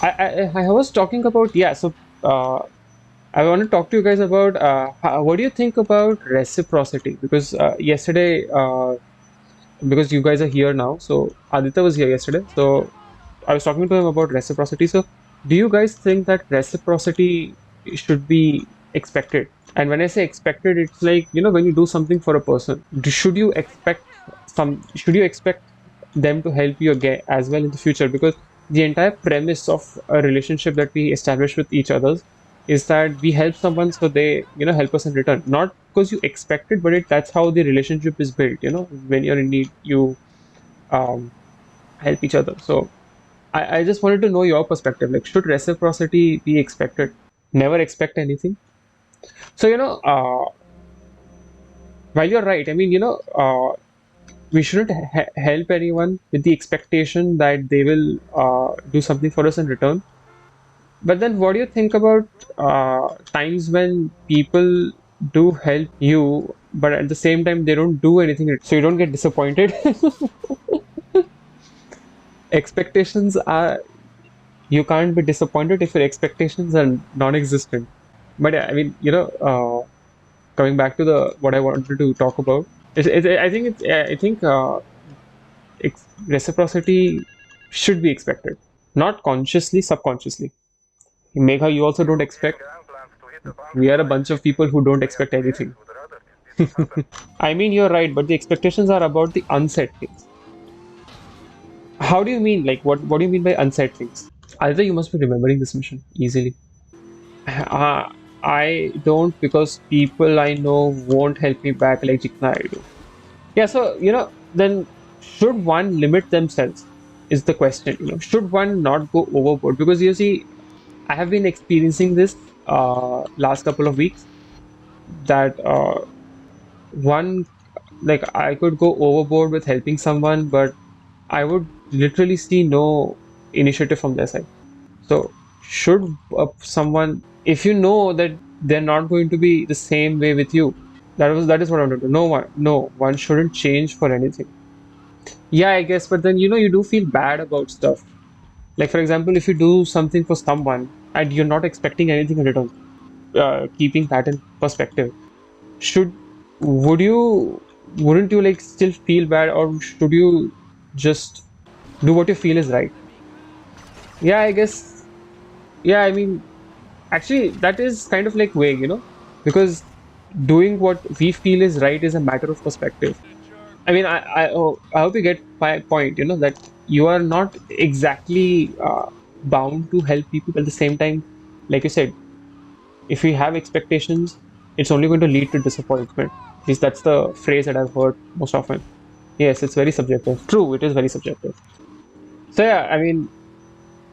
I was talking about, yeah. So I want to talk to you guys about what do you think about reciprocity? Because yesterday, because you guys are here now, so Aditya was here yesterday. So I was talking to him about reciprocity. So do you guys think that reciprocity should be expected? And when I say expected, it's like, when you do something for a person, should you expect them to help you again as well in the future? Because the entire premise of a relationship that we establish with each other is that we help someone so they, help us in return. Not because you expect it, but that's how the relationship is built, when you're in need, you um, help each other. So I just wanted to know your perspective. Like, should reciprocity be expected? Never expect anything. So, while you're right, I mean, we shouldn't help anyone with the expectation that they will do something for us in return. But then, what do you think about times when people do help you, but at the same time, they don't do anything, so you don't get disappointed? Expectations are, you can't be disappointed if your expectations are non-existent. But yeah, I mean, coming back to the what I wanted to talk about, I think reciprocity should be expected, not consciously, subconsciously. Megha, you also don't expect. We are a bunch of people who don't expect anything. I mean, you're right, but the expectations are about the unsaid things. How do you mean? Like, what do you mean by unsaid things? Either you must be remembering this mission easily. Uh, I don't, because people I know won't help me back like Jitna I do. Yeah, so then should one limit themselves is the question. Should one not go overboard? Because you see, I have been experiencing this last couple of weeks that one, like, I could go overboard with helping someone, but I would literally see no initiative from their side. So should someone, if you know that they're not going to be the same way with you, that is what I want to do. No one shouldn't change for anything. Yeah, I guess, but then you do feel bad about stuff. Like, for example, if you do something for someone and you're not expecting anything in return, keeping that in perspective, should would you wouldn't you like still feel bad, or should you just do what you feel is right? Yeah, I guess. Yeah, I mean, actually, that is kind of like vague, because doing what we feel is right is a matter of perspective. I mean, I hope you get my point, that you are not exactly bound to help people. At the same time, like you said, if we have expectations, it's only going to lead to disappointment. At least that's the phrase that I've heard most often. Yes, it's very subjective. True, it is very subjective. So, yeah, I mean,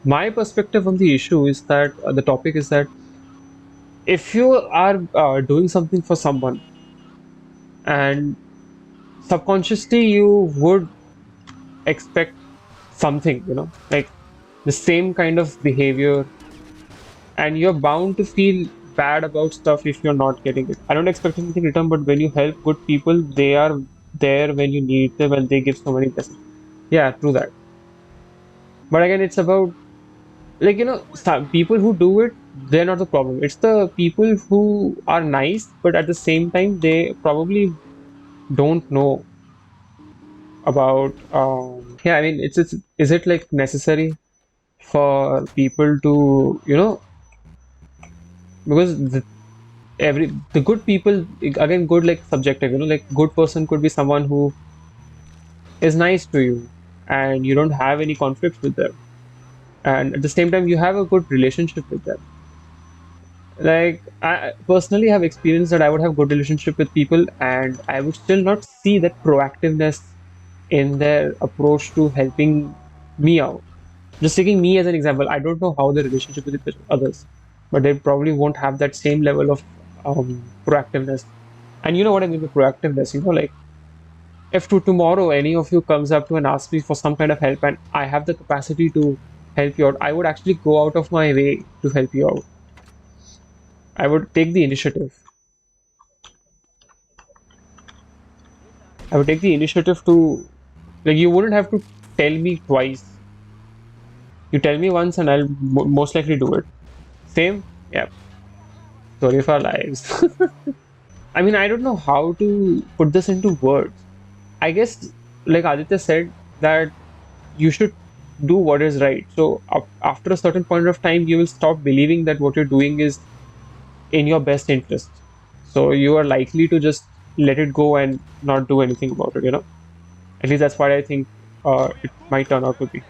my perspective on the issue is that the topic is that if you are doing something for someone and subconsciously you would expect something, like the same kind of behavior, and you're bound to feel bad about stuff if you're not getting it. I don't expect anything in return, but when you help good people, they are there when you need them and they give so many blessings. Yeah, true that. But again, it's about, like, some people who do it, they're not the problem. It's the people who are nice, but at the same time, they probably don't know about yeah, I mean, it's is it like necessary for people to, because the good people, again, good, like, subjective, like, good person could be someone who is nice to you and you don't have any conflicts with them, and at the same time you have a good relationship with them. Like, I personally have experienced that I would have good relationship with people and I would still not see that proactiveness in their approach to helping me out. Just taking me as an example, I don't know how the relationship with others, but they probably won't have that same level of proactiveness. And you know what I mean by proactiveness? Like, if tomorrow any of you comes up to and asks me for some kind of help and I have the capacity to help you out, I would actually go out of my way to help you out. I would take the initiative. I would take the initiative to, like, you wouldn't have to tell me twice. You tell me once, and I'll most likely do it. Same, yeah. Story of our lives. I mean, I don't know how to put this into words. I guess, like Aditya said, that you should do what is right. So after a certain point of time, you will stop believing that what you're doing is in your best interest. So you are likely to just let it go and not do anything about it. At least that's what I think it might turn out to be.